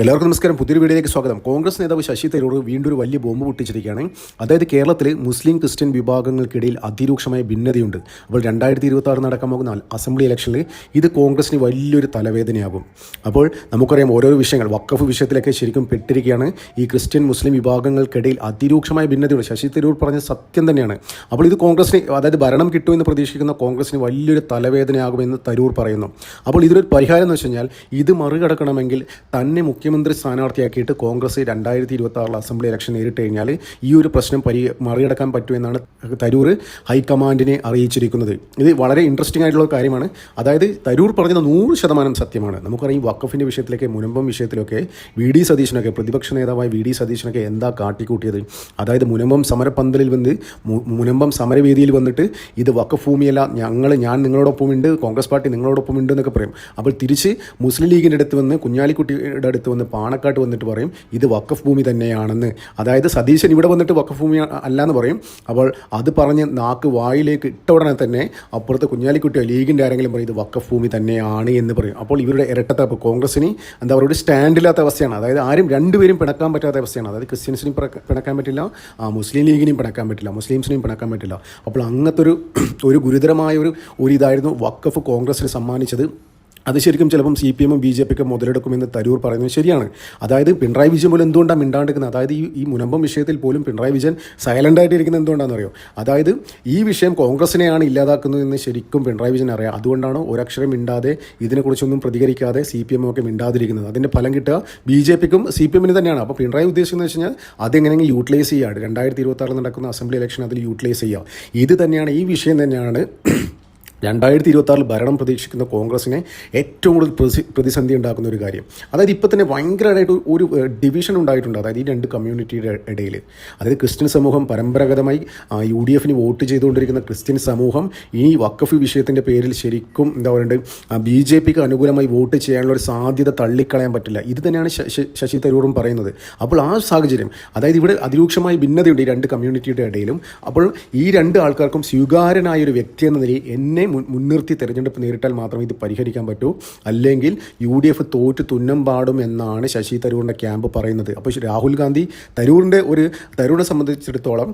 എല്ലാവർക്കും നമസ്കാരം. പുതിയൊരു വീഡിയോയിലേക്ക് സ്വാഗതം. കോൺഗ്രസ് നേതാവ് ശശി തരൂർ വീണ്ടും ഒരു വലിയ ബോംബ് പൊട്ടിച്ചിരിക്കുകയാണ്. അതായത് കേരളത്തിൽ മുസ്ലിം ക്രിസ്ത്യൻ വിഭാഗങ്ങൾക്കിടയിൽ അതിരൂക്ഷമായ ഭിന്നതയുണ്ട്. അപ്പോൾ 2026 നടക്കാൻ പോകുന്ന അസംബ്ലി ഇലക്ഷനിൽ ഇത് കോൺഗ്രസിന് വലിയൊരു തലവേദനയാകും. അപ്പോൾ നമുക്കറിയാം ഓരോരോ വിഷയങ്ങൾ വഖഫ് വിഷയത്തിലൊക്കെ ശരിക്കും പെട്ടിരിക്കുകയാണ്. ഈ ക്രിസ്ത്യൻ മുസ്ലിം വിഭാഗങ്ങൾക്കിടയിൽ അതിരൂക്ഷമായ ഭിന്നതയുണ്ട്. ശശി തരൂർ പറഞ്ഞ സത്യം തന്നെയാണ്. അപ്പോൾ ഇത് കോൺഗ്രസിന്, അതായത് ഭരണം കിട്ടുമെന്ന് പ്രതീക്ഷിക്കുന്ന കോൺഗ്രസിന് വലിയൊരു തലവേദനയാകുമെന്ന് തരൂർ പറയുന്നു. അപ്പോൾ ഇതിനൊരു പരിഹാരം എന്ന് വെച്ച് കഴിഞ്ഞാൽ ഇത് മറികടക്കണമെങ്കിൽ തന്നെ മുഖ്യമന്ത്രി സ്ഥാനാർത്ഥിയാക്കിയിട്ട് കോൺഗ്രസ് 2026 അസംബ്ലി ഇലക്ഷൻ നേരിട്ട് കഴിഞ്ഞാൽ ഈ ഒരു പ്രശ്നം മറികടക്കാൻ പറ്റുമെന്നാണ് തരൂർ ഹൈക്കമാൻഡിനെ അറിയിച്ചിരിക്കുന്നത്. ഇത് വളരെ ഇൻട്രസ്റ്റിംഗ് ആയിട്ടുള്ള കാര്യമാണ്. അതായത് തരൂർ പറഞ്ഞത് 100% സത്യമാണ്. നമുക്കറിയാം വഖഫിൻ്റെ വിഷയത്തിലൊക്കെ, മുനമ്പം വിഷയത്തിലൊക്കെ വി.ഡി. സതീശനൊക്കെ, പ്രതിപക്ഷ നേതാവായ വി.ഡി. സതീശനൊക്കെ എന്താ കാട്ടിക്കൂട്ടിയത്. അതായത് മുനമ്പം സമരപന്തലിൽ വന്ന്, മുനമ്പം സമരവേദിയിൽ വന്നിട്ട് ഇത് വഖഫ് ഭൂമിയല്ല, ഞാൻ നിങ്ങളോടൊപ്പം ഉണ്ട്, കോൺഗ്രസ് പാർട്ടി നിങ്ങളോടൊപ്പം ഉണ്ട് എന്നൊക്കെ പറയും. അപ്പോൾ തിരിച്ച് മുസ്ലിം ലീഗിൻ്റെ അടുത്ത് വന്ന്, കുഞ്ഞാലിക്കുട്ടിയുടെ അടുത്ത് വന്ന്, പാണക്കാട്ട് വന്നിട്ട് പറയും ഇത് വഖഫ് ഭൂമി തന്നെയാണെന്ന്. അതായത് സതീശൻ ഇവിടെ വന്നിട്ട് വഖഫ് ഭൂമി അല്ലാന്ന് പറയും. അപ്പോൾ അത് പറഞ്ഞ് നാക്ക് വായിലേക്ക് ഇട്ട ഉടനെ തന്നെ അപ്പുറത്ത് കുഞ്ഞാലിക്കുട്ടിയോ ലീഗിൻ്റെ ആരെങ്കിലും പറയും ഇത് വഖഫ് ഭൂമി തന്നെയാണ് എന്ന് പറയും. അപ്പോൾ ഇവരുടെ ഇരട്ടത്താപ്പ് കോൺഗ്രസിന് എന്താ പറയുക, ഒരു സ്റ്റാൻഡില്ലാത്ത അവസ്ഥയാണ്. അതായത് ആരും രണ്ടുപേരും പിണക്കാൻ പറ്റാത്ത അവസ്ഥയാണ്. അതായത് ക്രിസ്ത്യൻസിനും പിണക്കാൻ പറ്റില്ല, മുസ്ലിം ലീഗിനെയും പിണക്കാൻ പറ്റില്ല, മുസ്ലിംസിനെയും പിണക്കാൻ പറ്റില്ല. അപ്പോൾ അങ്ങനത്തെ ഒരു ഗുരുതരമായ ഒരു ഇതായിരുന്നു വഖഫ് കോൺഗ്രസിന് സമ്മാനിച്ചത്. അത് ശരിക്കും ചിലപ്പം CPM BJP മുതലെടുക്കുമെന്ന് തരൂർ പറയുന്നത് ശരിയാണ്. അതായത് പിണറായി വിജയൻ പോലും എന്തുകൊണ്ടാണ് മിണ്ടാണ്ടിരിക്കുന്നത്. അതായത് ഈ മുനമ്പം വിഷയത്തിൽ പോലും പിണറായി വിജയൻ സൈലൻ്റായിട്ടിരിക്കുന്നത് എന്തുകൊണ്ടാണെന്ന് അറിയോ. അതായത് ഈ വിഷയം കോൺഗ്രസിനെയാണ് ഇല്ലാതാക്കുന്നതെന്ന് ശരിക്കും പിണറായി വിജയൻ അറിയാം. അതുകൊണ്ടാണ് ഒരക്ഷരം മിണ്ടാതെ, ഇതിനെക്കുറിച്ചൊന്നും പ്രതികരിക്കാതെ CPM ഒക്കെ മിണ്ടാതിരിക്കുന്നത്. അതിൻ്റെ ഫലം കിട്ടുക BJPക്കും CPM തന്നെയാണ്. അപ്പോൾ പിണറായി ഉദ്ദേശിക്കുന്നത് വെച്ച് കഴിഞ്ഞാൽ അതെങ്ങനെയെങ്കിലും യൂട്ടിലൈസ് ചെയ്യുക, 2026 നടക്കുന്ന അസംബ്ലി ഇലക്ഷൻ അതിൽ യൂട്ടിലൈസ് ചെയ്യുക. ഇത് തന്നെയാണ്, ഈ വിഷയം തന്നെയാണ് 2026 ഭരണം പ്രതീക്ഷിക്കുന്ന കോൺഗ്രസിനെ ഏറ്റവും കൂടുതൽ പ്രതിസന്ധി ഉണ്ടാക്കുന്ന ഒരു കാര്യം. അതായത് ഇപ്പോൾ തന്നെ ഭയങ്കരമായിട്ട് ഒരു ഡിവിഷൻ ഉണ്ടായിട്ടുണ്ട്. അതായത് ഈ രണ്ട് കമ്മ്യൂണിറ്റിയുടെ ഇടയിൽ, അതായത് ക്രിസ്ത്യൻ സമൂഹം പരമ്പരാഗതമായി UDFന് വോട്ട് ചെയ്തുകൊണ്ടിരിക്കുന്ന ക്രിസ്ത്യൻ സമൂഹം ഈ വഖഫ് വിഷയത്തിൻ്റെ പേരിൽ ശരിക്കും എന്താ പറയേണ്ടത്, BJPക്ക് അനുകൂലമായി വോട്ട് ചെയ്യാനുള്ള ഒരു സാധ്യത തള്ളിക്കളയാൻ പറ്റില്ല. ഇത് തന്നെയാണ് ശശി തരൂറും പറയുന്നത്. അപ്പോൾ ആ സാഹചര്യം, അതായത് ഇവിടെ അതിരൂക്ഷമായ ഭിന്നതയുണ്ട് ഈ രണ്ട് കമ്മ്യൂണിറ്റിയുടെ ഇടയിലും. അപ്പോൾ ഈ രണ്ട് ആൾക്കാർക്കും സ്വീകാര്യനായ ഒരു വ്യക്തി എന്ന നിലയിൽ എന്നെ മുൻനിർത്തി തെരഞ്ഞെടുപ്പ് നേരിട്ടാൽ മാത്രമേ ഇത് പരിഹരിക്കാൻ പറ്റൂ, അല്ലെങ്കിൽ UDF തോറ്റ് തുന്നം പാടും എന്നാണ് ശശി തരൂരിൻ്റെ ക്യാമ്പ് പറയുന്നത്. അപ്പോൾ രാഹുൽ ഗാന്ധി, തരൂരിനെ സംബന്ധിച്ചിടത്തോളം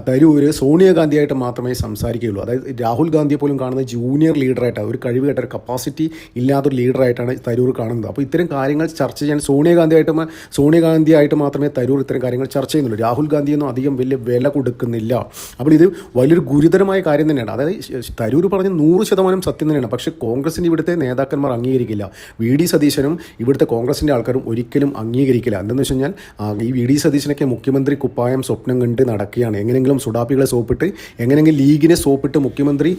തരൂർ സോണിയാഗാന്ധിയായിട്ട് മാത്രമേ സംസാരിക്കുകയുള്ളൂ. അതായത് രാഹുൽ ഗാന്ധിയെ പോലും കാണുന്നത് ജൂനിയർ ലീഡറായിട്ടാണ്, ഒരു കഴിവ് കേട്ട, ഒരു കപ്പാസിറ്റി ഇല്ലാത്തൊരു ലീഡറായിട്ടാണ് തരൂർ കാണുന്നത്. അപ്പോൾ ഇത്തരം കാര്യങ്ങൾ ചർച്ച ചെയ്യാൻ സോണിയാഗാന്ധിയായിട്ട് മാത്രമേ തരൂർ ഇത്തരം കാര്യങ്ങൾ ചർച്ച ചെയ്യുന്നുള്ളൂ. രാഹുൽ ഗാന്ധിയൊന്നും അധികം വലിയ വില കൊടുക്കുന്നില്ല. അപ്പോൾ ഇത് വലിയൊരു ഗുരുതരമായ കാര്യം തന്നെയാണ്. അതായത് തരൂർ പറഞ്ഞ 100% സത്യം തന്നെയാണ്. പക്ഷേ കോൺഗ്രസിൻ്റെ ഇവിടുത്തെ നേതാക്കന്മാർ അംഗീകരിക്കില്ല. വി.ഡി. സതീശനും ഇവിടുത്തെ കോൺഗ്രസിൻ്റെ ആൾക്കാരും ഒരിക്കലും അംഗീകരിക്കില്ല. എന്തെന്ന് വെച്ച് കഴിഞ്ഞാൽ ഈ വി.ഡി. സതീശനൊക്കെ മുഖ്യമന്ത്രി കുപ്പായം സ്വപ്നം കണ്ട് നടക്കുകയാണ്. എങ്ങനെയെങ്കിലും സുഡാപ്പികളെ സോപ്പിട്ട്, എങ്ങനെയെങ്കിലും ലീഗിനെ സോപ്പിട്ട് മുഖ്യമന്ത്രി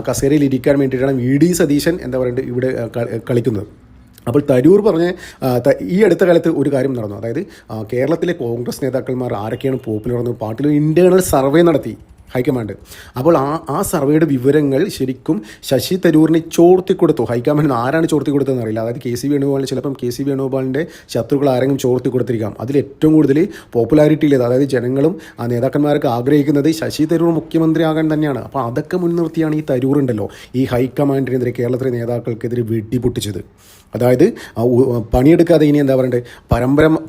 കസേരയിൽ ഇരിക്കാൻ വേണ്ടിയിട്ടാണ് വി.ഡി. സതീശൻ എന്താ പറയുക ഇവിടെ കളിക്കുന്നത്. അപ്പോൾ തരൂർ പറഞ്ഞ ഈ അടുത്ത കാലത്ത് ഒരു കാര്യം നടന്നു. അതായത് കേരളത്തിലെ കോൺഗ്രസ് നേതാക്കന്മാർ ആരൊക്കെയാണ് പോപ്പുലർ എന്ന് പാർട്ടിയിൽ ഇൻ്റേണൽ സർവേ നടത്തി ഹൈക്കമാൻഡ്. അപ്പോൾ ആ സർവേയുടെ വിവരങ്ങൾ ശരിക്കും ശശി തരൂരിന് ചോർത്തിക്കൊടുത്തു. ഹൈക്കമാൻഡ് ആരാണ് ചോർത്തിക്കൊടുത്തതെന്ന് അറിയില്ല. അതായത് KC വേണുഗോപാലിന്, ചിലപ്പം KC വേണുഗോപാലിൻ്റെ ശത്രുക്കൾ ആരെങ്കിലും ചോർത്തിക്കൊടുത്തിരിക്കാം. അതിൽ ഏറ്റവും കൂടുതൽ പോപ്പുലാരിറ്റിയിലേത്, അതായത് ജനങ്ങളും ആ നേതാക്കന്മാരൊക്കെ ആഗ്രഹിക്കുന്നത് ശശി തരൂർ മുഖ്യമന്ത്രിയാകാൻ തന്നെയാണ്. അപ്പോൾ അതൊക്കെ മുൻനിർത്തിയാണ് ഈ തരൂറുണ്ടല്ലോ ഈ ഹൈക്കമാൻഡിനെതിരെ, കേരളത്തിലെ നേതാക്കൾക്കെതിരെ വെട്ടിപ്പൊട്ടിച്ചത്. അതായത് പണിയെടുക്കാതെ ഇനി എന്താ പറയണ്ടേ,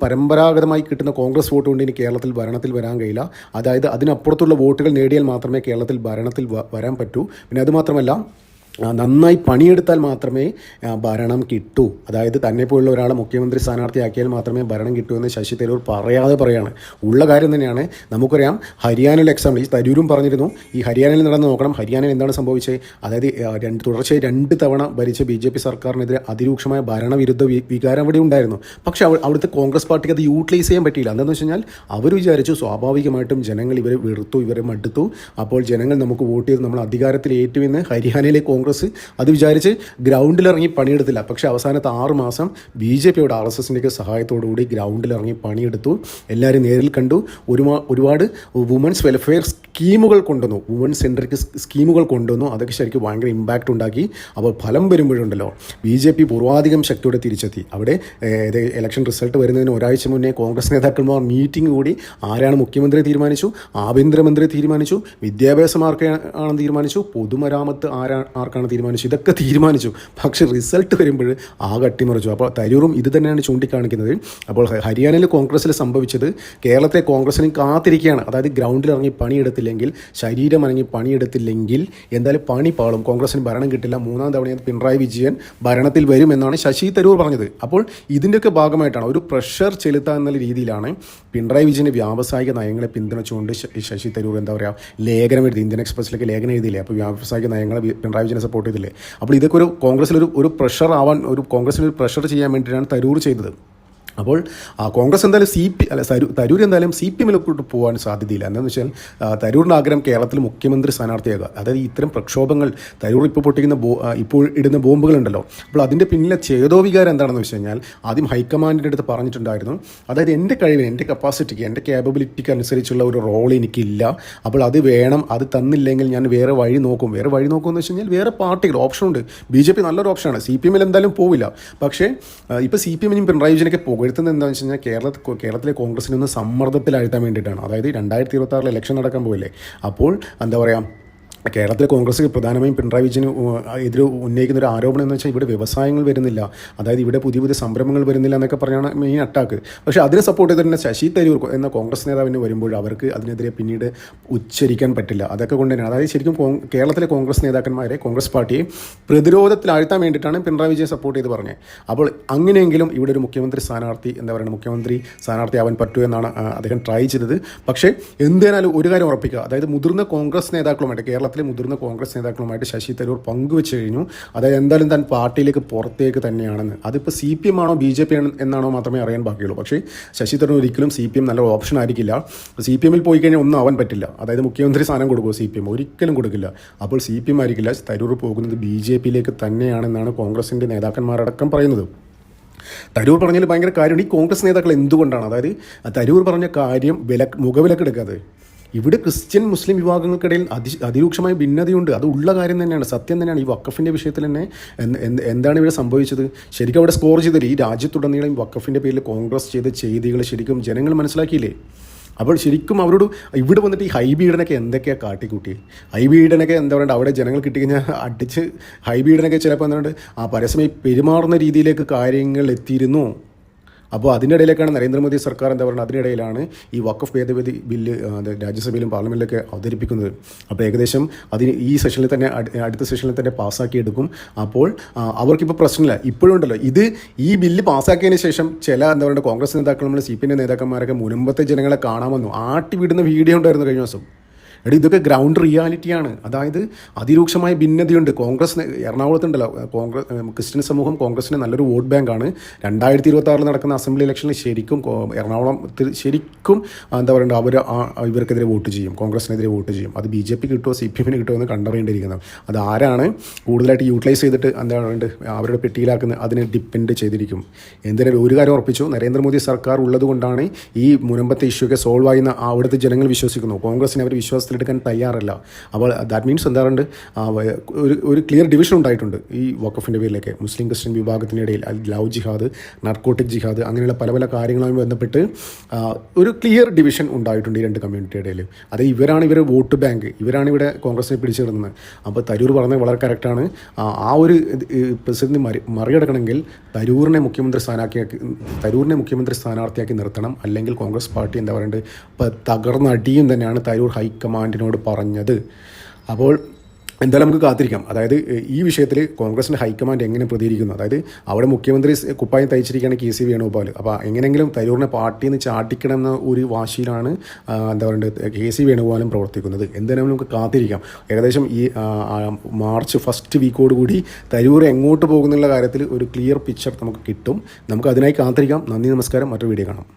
പരമ്പരാഗതമായി കിട്ടുന്ന കോൺഗ്രസ് വോട്ട് കൊണ്ട് ഇനി കേരളത്തിൽ ഭരണത്തിൽ വരാൻ കഴിയില്ല. അതായത് അതിനപ്പുറത്തുള്ള വോട്ടുകൾ നേടിയാൽ മാത്രമേ കേരളത്തിൽ ഭരണത്തിൽ വരാൻ പറ്റൂ. പിന്നെ അതുമാത്രമല്ല, നന്നായി പണിയെടുത്താൽ മാത്രമേ ഭരണം കിട്ടൂ. അതായത് തന്നെ പോലുള്ള ഒരാളെ മുഖ്യമന്ത്രി സ്ഥാനാർത്ഥിയാക്കിയാൽ മാത്രമേ ഭരണം കിട്ടൂ എന്ന് ശശി തരൂർ പറയാതെ പറയാണ്. ഉള്ള കാര്യം തന്നെയാണ്. നമുക്കറിയാം ഹരിയാനയിലെ എക്സാമ്പിൾ ഈ തരൂരും പറഞ്ഞിരുന്നു. ഈ ഹരിയാനയിൽ നടന്ന് നോക്കണം. ഹരിയാനയിൽ എന്താണ് സംഭവിച്ചത്. അതായത് തുടർച്ചയായി 2 തവണ ഭരിച്ച BJP സർക്കാരിനെതിരെ അതിരൂക്ഷമായ ഭരണവിരുദ്ധ വികാരം അവിടെ ഉണ്ടായിരുന്നു. പക്ഷേ അവിടുത്തെ കോൺഗ്രസ് പാർട്ടിക്ക് അത് യൂട്ടിലൈസ് ചെയ്യാൻ പറ്റിയില്ല. എന്താണെന്ന് വെച്ച് കഴിഞ്ഞാൽ അവർ വിചാരിച്ചു സ്വാഭാവികമായിട്ടും ജനങ്ങൾ ഇവരെ വെറുത്തു, ഇവരെ മടുത്തു. അപ്പോൾ ജനങ്ങൾ നമുക്ക് വോട്ട് ചെയ്ത് നമ്മൾ അധികാരത്തിൽ ഏറ്റുവെന്ന് ഹരിയാനയിലെ കോൺഗ്രസ് അത് വിചാരിച്ച് ഗ്രൗണ്ടിലിറങ്ങി പണിയെടുത്തില്ല. പക്ഷേ അവസാനത്തെ 6 മാസം BJPയുടെ RSSൻ്റെയൊക്കെ സഹായത്തോടുകൂടി ഗ്രൗണ്ടിലിറങ്ങി പണിയെടുത്തു. എല്ലാവരും നേരിൽ കണ്ടു. ഒരുപാട് വുമൻസ് വെൽഫെയർ സ്കീമുകൾ കൊണ്ടുവന്നു, വുമൻ സെൻട്രിക് സ്കീമുകൾ കൊണ്ടുവന്നു. അതൊക്കെ ശരിക്കും ഭയങ്കര ഇമ്പാക്റ്റ് ഉണ്ടാക്കി. അപ്പോൾ ഫലം വരുമ്പോഴുണ്ടല്ലോ BJP പൂർവാധികം ശക്തിയോടെ തിരിച്ചെത്തി. അവിടെ ഇലക്ഷൻ റിസൾട്ട് വരുന്നതിന് ഒരാഴ്ച മുന്നേ കോൺഗ്രസ് നേതാക്കന്മാർ മീറ്റിംഗ് കൂടി. ആരാണ് മുഖ്യമന്ത്രി തീരുമാനിച്ചു, ആഭ്യന്തരമന്ത്രി തീരുമാനിച്ചു, വിദ്യാഭ്യാസം ആർക്കാണെന്ന് തീരുമാനിച്ചു, പൊതുമരാമത്ത് മാർക്കാണ് തീരുമാനിച്ചു, ഇതൊക്കെ തീരുമാനിച്ചു. പക്ഷേ റിസൾട്ട് വരുമ്പോൾ ആകെ അട്ടിമറിച്ചു. അപ്പോൾ തരൂറും ഇത് തന്നെയാണ് ചൂണ്ടിക്കാണിക്കുന്നത്. അപ്പോൾ ഹരിയാനയിൽ കോൺഗ്രസ്സിൽ സംഭവിച്ചത് കേരളത്തെ കോൺഗ്രസ്സിനും കാത്തിരിക്കുകയാണ്. അതായത് ഗ്രൗണ്ടിൽ ഇറങ്ങി പണിയെടുത്തില്ലെങ്കിൽ, ശരീരം ഇറങ്ങി പണിയെടുത്തില്ലെങ്കിൽ എന്തായാലും പണി പാളും, കോൺഗ്രസ്സിന് ഭരണം കിട്ടില്ല, മൂന്നാം തവണ പിണറായി വിജയൻ ഭരണത്തിൽ വരും എന്നാണ് ശശി തരൂർ പറഞ്ഞത്. അപ്പോൾ ഇതിൻ്റെയൊക്കെ ഭാഗമായിട്ടാണ് ഒരു പ്രഷർ ചെലുത്തുക എന്നുള്ള രീതിയിലാണ് പിണറായി വിജയൻ്റെ വ്യാവസായിക നയങ്ങളെ പിന്തുണച്ചുകൊണ്ട് ശശി തരൂർ എന്താ പറയുക ലേഖനം എഴുതി, ഇന്ത്യൻ എക്സ്പ്രസിലേക്ക് ലേഖനം എഴുതിയില്ലേ. അപ്പോൾ വ്യാവസായിക നയങ്ങളെ പിണറായി വിജയനെ സപ്പോർട്ട് ചെയ്തില്ലേ. അപ്പോൾ ഇതൊക്കെ ഒരു കോൺഗ്രസ്സിലൊരു പ്രഷർ ആവാൻ, ഒരു കോൺഗ്രസ്സിന് ഒരു പ്രഷർ ചെയ്യാൻ വേണ്ടിയിട്ടാണ് തരൂർ ചെയ്തത്. അപ്പോൾ കോൺഗ്രസ് എന്തായാലും തരൂർ എന്തായാലും CPM-ലേക്ക് പോകാൻ സാധ്യതയില്ല. എന്താണെന്ന് വെച്ചാൽ തരൂരിൻ്റെ ആഗ്രഹം കേരളത്തിൽ മുഖ്യമന്ത്രി സ്ഥാനാർത്ഥിയാകുക. അതായത് ഇത്തരം പ്രക്ഷോഭങ്ങൾ, തരൂർ ഇപ്പോൾ ഇടുന്ന ബോംബുകളുണ്ടല്ലോ, അപ്പോൾ അതിൻ്റെ പിന്നിലെ ചേതോവികാരം എന്താണെന്ന് വെച്ച് കഴിഞ്ഞാൽ ആദ്യം ഹൈക്കമാൻഡിൻ്റെ അടുത്ത് പറഞ്ഞിട്ടുണ്ടായിരുന്നു, അതായത് എൻ്റെ കഴിവിന്, എൻ്റെ കപ്പാസിറ്റിക്ക്, എൻ്റെ ക്യാപ്പബിലിറ്റിക്ക് അനുസരിച്ചുള്ള ഒരു റോൾ എനിക്കില്ല, അപ്പോൾ അത് വേണം, അത് തന്നില്ലെങ്കിൽ ഞാൻ വേറെ വഴി നോക്കും. വേറെ വഴി നോക്കുമെന്ന് വെച്ച് കഴിഞ്ഞാൽ വേറെ പാർട്ടികൾ ഓപ്ഷനുണ്ട്. BJP നല്ലൊരു ഓപ്ഷനാണ്, CPM-ൽ എന്തായാലും പോവില്ല. പക്ഷേ ഇപ്പോൾ CPM-നും പിണറായി വിജയനൊക്കെ പോകുന്നത് എന്താണെന്ന് വെച്ച് കഴിഞ്ഞാൽ കേരളത്തിലെ കോൺഗ്രസിനെ ഒന്ന് സമ്മർദ്ദത്തിലാഴ്ത്താൻ വേണ്ടിയിട്ടാണ്. അതായത് 2026 ഇലക്ഷൻ നടക്കാൻ പോയില്ലേ. അപ്പോൾ എന്താ പറയുക, കേരളത്തിലെ കോൺഗ്രസ് പ്രധാനമായും പിണറായി വിജയന് എതിരെ ഉന്നയിക്കുന്ന ഒരു ആരോപണം എന്ന് വെച്ചാൽ ഇവിടെ വ്യവസായങ്ങൾ വരുന്നില്ല, അതായത് ഇവിടെ പുതിയ പുതിയ സംരംഭങ്ങൾ വരുന്നില്ല എന്നൊക്കെ പറഞ്ഞാണ് മെയിൻ അറ്റാക്ക്. പക്ഷേ അതിനെ സപ്പോർട്ട് ചെയ്തിട്ട് ശശി തരൂർ എന്ന കോൺഗ്രസ് നേതാവിന് വരുമ്പോൾ അവർക്ക് അതിനെതിരെ പിന്നീട് ഉച്ചരിക്കാൻ പറ്റില്ല. അതൊക്കെ കൊണ്ട് തന്നെ അതായത് ശരിക്കും കേരളത്തിലെ കോൺഗ്രസ് നേതാക്കന്മാരെ, കോൺഗ്രസ് പാർട്ടിയെ പ്രതിരോധത്തിലാഴ്ത്താൻ വേണ്ടിയിട്ടാണ് പിണറായി വിജയൻ സപ്പോർട്ട് ചെയ്ത് പറഞ്ഞത്. അപ്പോൾ അങ്ങനെയെങ്കിലും ഇവിടെ ഒരു മുഖ്യമന്ത്രി സ്ഥാനാർത്ഥിയാവാൻ പറ്റൂ എന്നാണ് അദ്ദേഹം ട്രൈ ചെയ്തത്. പക്ഷേ എന്തായാലും ഒരു കാര്യം ഉറപ്പിക്കുക, അതായത് മുതിർന്ന കോൺഗ്രസ് നേതാക്കളുമായിട്ട്, കേരളത്തിലെ മുതിർന്ന കോൺഗ്രസ് നേതാക്കളുമായിട്ട് ശശി തരൂർ പങ്കുവെച്ച് കഴിഞ്ഞു. അതായത് എന്തായാലും താൻ പാർട്ടിയിലേക്ക് പുറത്തേക്ക് തന്നെയാണെന്ന്. അതിപ്പോൾ CPM ആണോ BJP എന്നാണോ മാത്രമേ അറിയാൻ ബാക്കിയുള്ളൂ. പക്ഷേ ശശി തരൂർ ഒരിക്കലും CPM നല്ല ഓപ്ഷൻ ആയിരിക്കില്ല. CPM-ൽ പോയി കഴിഞ്ഞാൽ ഒന്നും ആവാൻ പറ്റില്ല. അതായത് മുഖ്യമന്ത്രി സ്ഥാനം കൊടുക്കുമോ CPM? ഒരിക്കലും കൊടുക്കില്ല. അപ്പോൾ CPM ആയിരിക്കില്ല, തരൂർ പോകുന്നത് BJP-യിലേക്ക് തന്നെയാണെന്നാണ് കോൺഗ്രസിൻ്റെ നേതാക്കന്മാരടക്കം പറയുന്നത്. തരൂർ പറഞ്ഞതിൽ ഭയങ്കര കാര്യമാണ്. ഈ കോൺഗ്രസ് നേതാക്കൾ എന്തുകൊണ്ടാണ്, അതായത് തരൂർ പറഞ്ഞ കാര്യം മുഖവിലക്കെടുക്കാതെ, ഇവിടെ ക്രിസ്ത്യൻ മുസ്ലിം വിഭാഗങ്ങൾക്കിടയിൽ അതിരൂക്ഷമായ ഭിന്നതയുണ്ട്. അത് ഉള്ള കാര്യം തന്നെയാണ്, സത്യം തന്നെയാണ്. ഈ വഖഫിൻ്റെ വിഷയത്തിൽ തന്നെ എന്താണ് ഇവിടെ സംഭവിച്ചത്? ശരിക്കും അവിടെ സ്കോർ ചെയ്തില്ല. ഈ രാജ്യത്തുടനീളം വഖഫിൻ്റെ പേരിൽ കോൺഗ്രസ് ചെയ്ത ചെയ്തികൾ ശരിക്കും ജനങ്ങൾ മനസ്സിലാക്കിയില്ലേ. അപ്പോൾ ശരിക്കും അവരോട് ഇവിടെ വന്നിട്ട് ഈ ഹൈബീഡനൊക്കെ എന്തൊക്കെയാണ് കാട്ടിക്കൂട്ടി. ഹൈബീഡനൊക്കെ എന്താ പറയുക, അവിടെ ജനങ്ങൾ കിട്ടിക്കഴിഞ്ഞാൽ അടിച്ച് ഹൈബീഡനൊക്കെ ചിലപ്പോൾ എന്താണ് പരസ്യമായി പെരുമാറുന്ന രീതിയിലേക്ക് കാര്യങ്ങൾ എത്തിയിരുന്നു. അപ്പോൾ അതിൻ്റെ ഇടയിലേക്കാണ് നരേന്ദ്രമോദി സർക്കാർ എന്താ പറയുക, അതിനിടയിലാണ് ഈ വഖഫ് ഭേദഗതി ബില്ല് രാജ്യസഭയിലും പാർലമെൻറ്റിലൊക്കെ അവതരിപ്പിക്കുന്നത്. അപ്പോൾ ഏകദേശം അതിന് ഈ സെഷനിൽ തന്നെ, അടുത്ത സെഷനിൽ തന്നെ പാസ്സാക്കി എടുക്കും. അപ്പോൾ അവർക്കിപ്പോൾ പ്രശ്നമില്ല. ഇപ്പോഴും ഉണ്ടല്ലോ, ഈ ബില്ല് പാസ്സാക്കിയതിന് ശേഷം ചില എന്താ പറയുക കോൺഗ്രസ് നേതാക്കളും CPM നേതാക്കന്മാരൊക്കെ മുൻപത്തെ ജനങ്ങളെ കാണാമെന്നു ആട്ടി വിടുന്ന വീഡിയോ ഉണ്ടായിരുന്നു കഴിഞ്ഞ ദിവസം. ഇതൊക്കെ ഗ്രൗണ്ട് റിയാലിറ്റിയാണ്. അതായത് അതിരൂക്ഷമായ ഭിന്നതയുണ്ട്. എറണാകുളത്തുണ്ടല്ലോ, ക്രിസ്ത്യൻ സമൂഹം കോൺഗ്രസിന് നല്ലൊരു വോട്ട് ബാങ്കാണ്. 2026 നടക്കുന്ന അസംബ്ലി ഇലക്ഷനിൽ ശരിക്കും എറണാകുളത്തിൽ ശരിക്കും എന്താ പറയുക, ഇവർക്കെതിരെ വോട്ട് ചെയ്യും, കോൺഗ്രസിനെതിരെ വോട്ട് ചെയ്യും. അത് BJP കിട്ടുമോ CPM-ന് കിട്ടുമോ എന്ന് കണ്ടറിയേണ്ടിയിരിക്കുന്നത്. അത് ആരാണ് കൂടുതലായിട്ട് യൂട്ടിലൈസ് ചെയ്തിട്ട് എന്താ പറയുക അവരുടെ പെട്ടിയിലാക്കുന്നത്, അതിനെ ഡിപ്പെൻഡ് ചെയ്തിരിക്കും. എന്തിനാലും ഒരു കാര്യം ഉറപ്പിച്ചു, നരേന്ദ്രമോദി സർക്കാർ ഉള്ളതുകൊണ്ടാണ് ഈ മുൻപത്തെ ഇഷ്യൂക്കെ സോൾവ് ആയെന്ന് അവിടുത്തെ ജനങ്ങൾ വിശ്വസിക്കുന്നു. കോൺഗ്രസിനെ അവർ എടുക്കാൻ തയ്യാറല്ല. അപ്പോൾ ദാറ്റ് മീൻസ് എന്താറുണ്ട്, ഒരു ക്ലിയർ ഡിവിഷൻ ഉണ്ടായിട്ടുണ്ട് ഈ വഖഫിൻ്റെ പേരിലൊക്കെ. മുസ്ലിം ക്രിസ്ത്യൻ വിഭാഗത്തിനിടയിൽ ലവ് ജിഹാദ്, നർക്കോട്ടിക് ജിഹാദ്, അങ്ങനെയുള്ള പല പല കാര്യങ്ങളുമായി ബന്ധപ്പെട്ട് ഒരു ക്ലിയർ ഡിവിഷൻ ഉണ്ടായിട്ടുണ്ട് ഈ രണ്ട് കമ്മ്യൂണിറ്റിയുടെ ഇടയിൽ. അത് ഇവരുടെ വോട്ട് ബാങ്ക്, ഇവരാണ് ഇവിടെ കോൺഗ്രസിനെ പിടിച്ചിടുന്നത്. അപ്പോൾ തരൂർ പറഞ്ഞത് വളരെ കറക്റ്റാണ്. ആ ഒരു പ്രതിസന്ധി മറികടക്കണമെങ്കിൽ തരൂരിനെ മുഖ്യമന്ത്രി സ്ഥാനാർത്ഥിയാക്കി നിർത്തണം. അല്ലെങ്കിൽ കോൺഗ്രസ് പാർട്ടി എന്താ പറയുന്നത് തകർന്നടിയും തന്നെയാണ് തരൂർ ഹൈക്കമാൻഡിനോട് പറഞ്ഞത്. അപ്പോൾ എന്തായാലും നമുക്ക് കാത്തിരിക്കാം. അതായത് ഈ വിഷയത്തിൽ കോൺഗ്രസിൻ്റെ ഹൈക്കമാൻഡ് എങ്ങനെ പ്രതികരിക്കുന്നു. അതായത് അവിടെ മുഖ്യമന്ത്രി കുപ്പായം തയ്ച്ചിരിക്കുകയാണ് KC വേണുഗോപാൽ. അപ്പോൾ എങ്ങനെയെങ്കിലും തരൂരിനെ പാർട്ടിയിൽ നിന്ന് ചാട്ടിക്കണം എന്ന ഒരു വാശിയിലാണ് എന്താ പറയുക KC വേണുഗോപാലും പ്രവർത്തിക്കുന്നത്. എന്തായാലും നമുക്ക് കാത്തിരിക്കാം. ഏകദേശം ഈ മാർച്ച് ഫസ്റ്റ് വീക്കോടുകൂടി തരൂർ എങ്ങോട്ട് പോകുന്നുള്ള കാര്യത്തിൽ ഒരു ക്ലിയർ പിക്ചർ നമുക്ക് കിട്ടും. നമുക്ക് അതിനായി കാത്തിരിക്കാം. നന്ദി, നമസ്കാരം. മറ്റൊരു വീഡിയോ കാണാം.